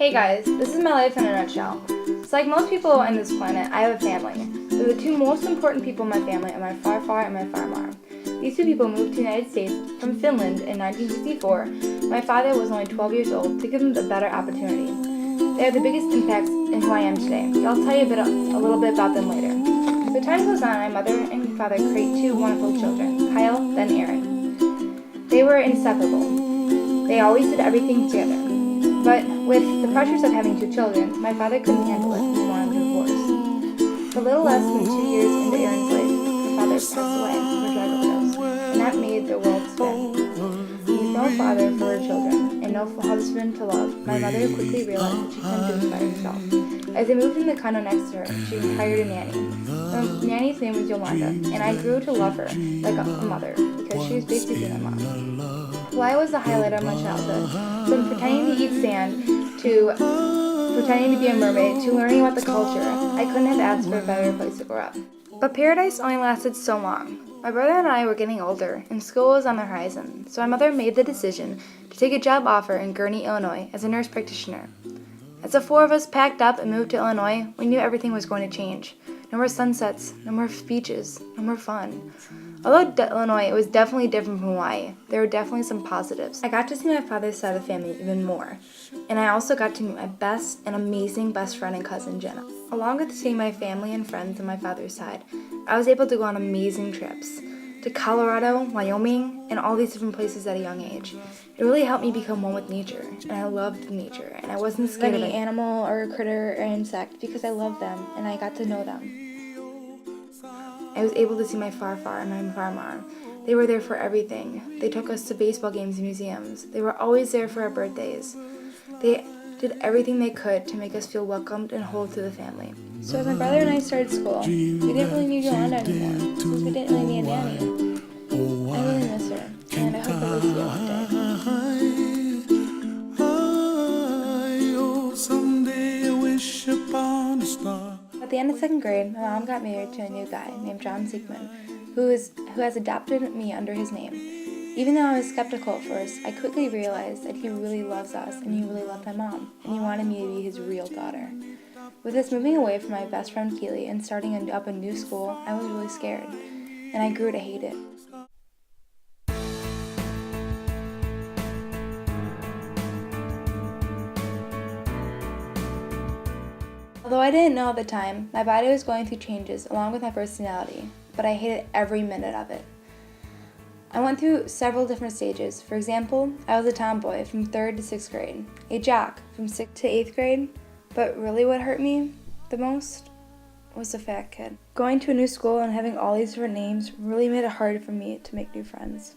Hey guys, this is my life in a nutshell. So like most people on this planet, I have a family. But the two most important people in my family are my far and my far. These two people moved to the United States from Finland in 1964. My father was only 12 years old to give them a better opportunity. They are the biggest impacts in who I am today. I'll tell you a little bit about them later. So time goes on, my mother and father create two wonderful children, Kyle, then Erin. They were inseparable. They always did everything together. But with the pressures of having two children, my father couldn't handle it and he wanted a divorce. A little less than 2 years into Erin's life, her father passed away from a drug overdose, and that made their world spin. With no father for her children, and no husband to love, my mother quickly realized that she couldn't do this by herself. As they moved in the condo next to her, she hired a nanny. The nanny's name was Yolanda, and I grew to love her like a mother, because she was basically my mom. Hawaii was the highlight of my childhood. From pretending to eat sand, to pretending to be a mermaid, to learning about the culture, I couldn't have asked for a better place to grow up. But paradise only lasted so long. My brother and I were getting older, and school was on the horizon, so my mother made the decision to take a job offer in Gurnee, Illinois, as a nurse practitioner. As the four of us packed up and moved to Illinois, we knew everything was going to change. No more sunsets, no more beaches, no more fun. Although Illinois was definitely different from Hawaii, there were definitely some positives. I got to see my father's side of the family even more, and I also got to meet my best and amazing best friend and cousin, Jenna. Along with seeing my family and friends on my father's side, I was able to go on amazing trips to Colorado, Wyoming, and all these different places at a young age. It really helped me become one with nature, and I loved nature, and I wasn't scared of any animal or critter or insect because I loved them, and I got to know them. I was able to see my far and my far. They were there for everything. They took us to baseball games and museums. They were always there for our birthdays. They did everything they could to make us feel welcomed and whole to the family. So as my brother and I started school, we didn't really need Yolanda anymore, since we didn't really need a nanny. I really miss her, and I hope I will see her one day. Someday I wish upon a star. At the end of second grade, my mom got married to a new guy named John Siegman, who has adopted me under his name. Even though I was skeptical at first, I quickly realized that he really loves us and he really loved my mom, and he wanted me to be his real daughter. With us moving away from my best friend Keely and starting up a new school, I was really scared, and I grew to hate it. Although I didn't know at the time, my body was going through changes along with my personality, but I hated every minute of it. I went through several different stages. For example, I was a tomboy from 3rd to 6th grade, a jock from 6th to 8th grade, but really what hurt me the most was the fat kid. Going to a new school and having all these different names really made it hard for me to make new friends.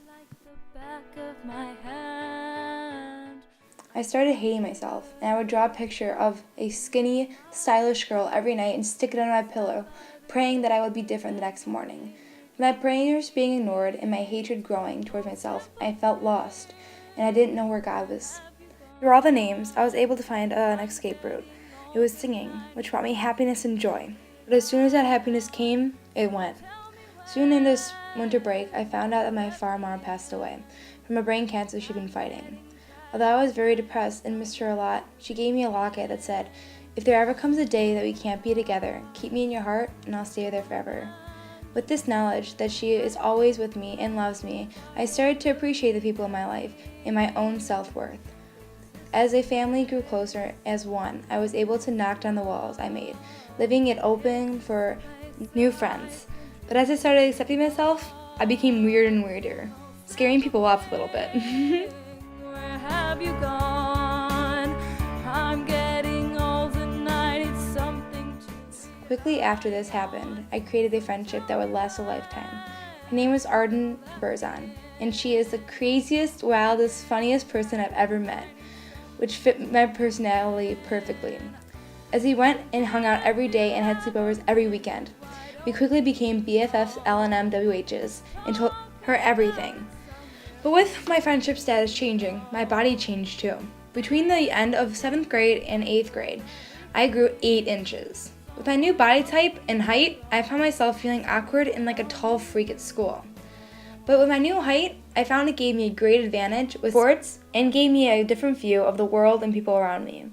I started hating myself, and I would draw a picture of a skinny, stylish girl every night and stick it under my pillow, praying that I would be different the next morning. With my prayers being ignored and my hatred growing towards myself, I felt lost, and I didn't know where God was. Through all the names, I was able to find an escape route. It was singing, which brought me happiness and joy. But as soon as that happiness came, it went. Soon in this winter break, I found out that my mom passed away from a brain cancer she'd been fighting. Although I was very depressed and missed her a lot, she gave me a locket that said, "If there ever comes a day that we can't be together, keep me in your heart and I'll stay there forever." With this knowledge that she is always with me and loves me, I started to appreciate the people in my life and my own self-worth. As a family grew closer as one, I was able to knock down the walls I made, leaving it open for new friends. But as I started accepting myself, I became weird and weirder, scaring people off a little bit. Have you gone? I'm getting old and I need something to... Quickly after this happened, I created a friendship that would last a lifetime. Her name was Arden Burzon, and she is the craziest, wildest, funniest person I've ever met, which fit my personality perfectly. As we went and hung out every day and had sleepovers every weekend, we quickly became BFFs, LNMWHs, and told her everything. But with my friendship status changing, my body changed too. Between the end of 7th grade and 8th grade, I grew 8 inches. With my new body type and height, I found myself feeling awkward and like a tall freak at school. But with my new height, I found it gave me a great advantage with sports and gave me a different view of the world and people around me.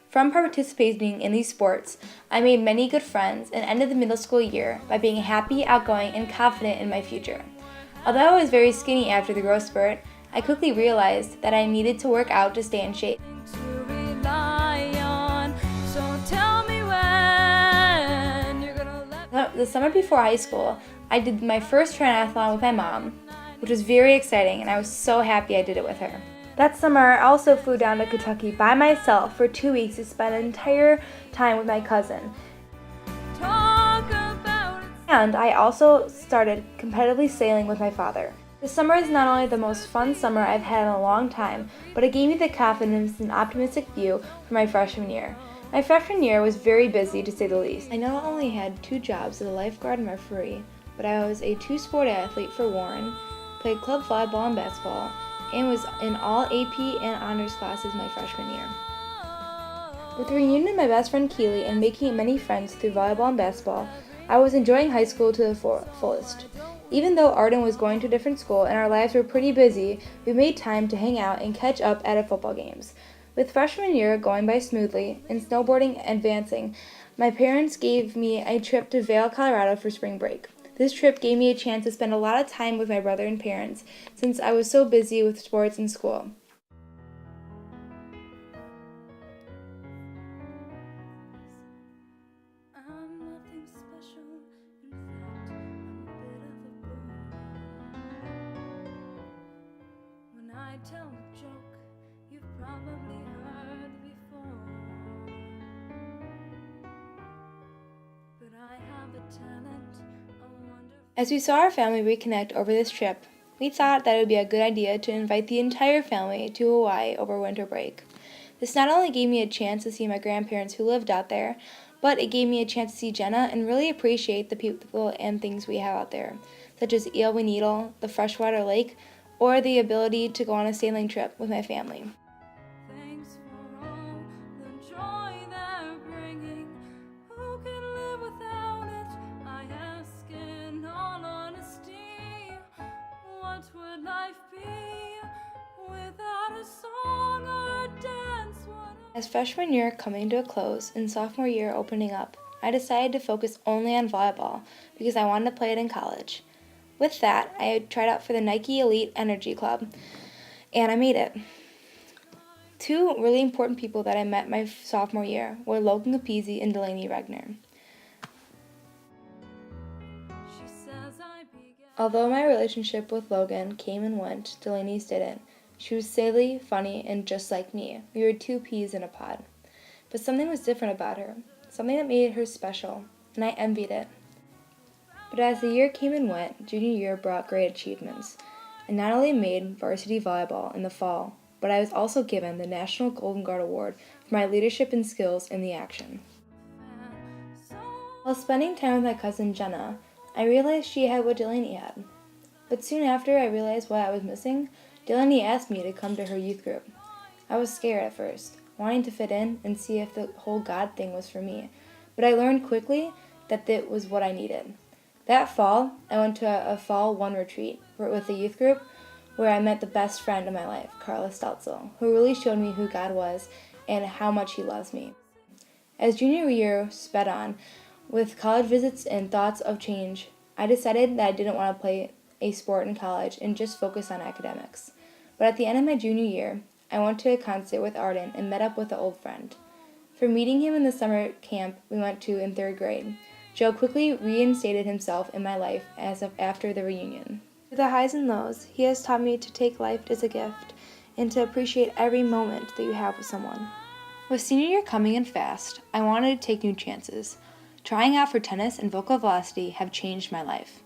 From participating in these sports, I made many good friends and ended the middle school year by being happy, outgoing, and confident in my future. Although I was very skinny after the growth spurt, I quickly realized that I needed to work out to stay in shape. To rely on. So tell me when you're gonna let The summer before high school, I did my first triathlon with my mom, which was very exciting, and I was so happy I did it with her. That summer, I also flew down to Kentucky by myself for 2 weeks to spend an entire time with my cousin. talk about it. And I also started competitively sailing with my father. The summer is not only the most fun summer I've had in a long time, but it gave me the confidence and optimistic view for my freshman year. My freshman year was very busy, to say the least. I not only had 2 jobs as a lifeguard and referee, but I was a 2-sport athlete for Warren, played club volleyball and basketball, and was in all AP and honors classes my freshman year. With the reunion of my best friend Keely and making many friends through volleyball and basketball, I was enjoying high school to the fullest. Even though Arden was going to a different school and our lives were pretty busy, we made time to hang out and catch up at our football games. With freshman year going by smoothly and snowboarding advancing, my parents gave me a trip to Vail, Colorado for spring break. This trip gave me a chance to spend a lot of time with my brother and parents since I was so busy with sports and school. I'm nothing special. In fact, I'm a bit of a bore. When I tell a joke, you've probably heard before. But I have a talent, a wonderful. As we saw our family reconnect over this trip, we thought that it would be a good idea to invite the entire family to Hawaii over winter break. This not only gave me a chance to see my grandparents who lived out there, but it gave me a chance to see Jenna and really appreciate the people and things we have out there, such as Eelwee Needle, the freshwater lake, or the ability to go on a sailing trip with my family. Thanks for all the joy they're bringing. Who can live without it? I ask in all honesty. What would life be without a song or a dance? As freshman year coming to a close and sophomore year opening up, I decided to focus only on volleyball because I wanted to play it in college. With that, I tried out for the Nike Elite Energy Club, and I made it. 2 really important people that I met my sophomore year were Logan Capizzi and Delaney Regner. She says I began. Although my relationship with Logan came and went, Delaney's didn't. She was silly, funny, and just like me. We were 2 peas in a pod. But something was different about her, something that made her special, and I envied it. But as the year came and went, junior year brought great achievements. I not only made varsity volleyball in the fall, but I was also given the National Golden Guard Award for my leadership and skills in the action. While spending time with my cousin Jenna, I realized she had what Delaney had. But soon after I realized what I was missing, Delaney asked me to come to her youth group. I was scared at first, wanting to fit in and see if the whole God thing was for me, but I learned quickly that it was what I needed. That fall, I went to a Fall 1 retreat with the youth group where I met the best friend of my life, Carla Stelzel, who really showed me who God was and how much He loves me. As junior year sped on, with college visits and thoughts of change, I decided that I didn't want to play a sport in college and just focus on academics. But at the end of my junior year, I went to a concert with Arden and met up with an old friend. For meeting him in the summer camp we went to in 3rd grade, Joe quickly reinstated himself in my life as of after the reunion. Through the highs and lows, he has taught me to take life as a gift and to appreciate every moment that you have with someone. With senior year coming in fast, I wanted to take new chances. Trying out for tennis and vocal velocity have changed my life.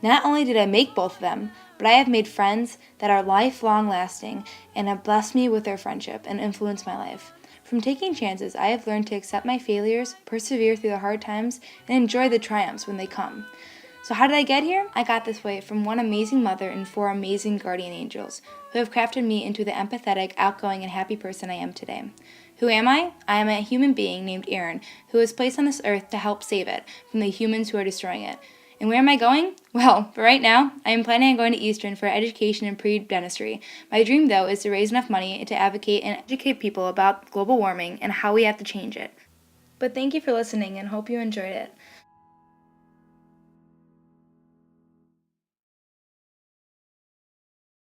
Not only did I make both of them, but I have made friends that are lifelong lasting and have blessed me with their friendship and influenced my life. From taking chances, I have learned to accept my failures, persevere through the hard times, and enjoy the triumphs when they come. So how did I get here? I got this way from one amazing mother and 4 amazing guardian angels who have crafted me into the empathetic, outgoing, and happy person I am today. Who am I? I am a human being named Erin who was placed on this earth to help save it from the humans who are destroying it. And where am I going? Well, for right now, I am planning on going to Eastern for education in pre-dentistry. My dream, though, is to raise enough money to advocate and educate people about global warming and how we have to change it. But thank you for listening and hope you enjoyed it.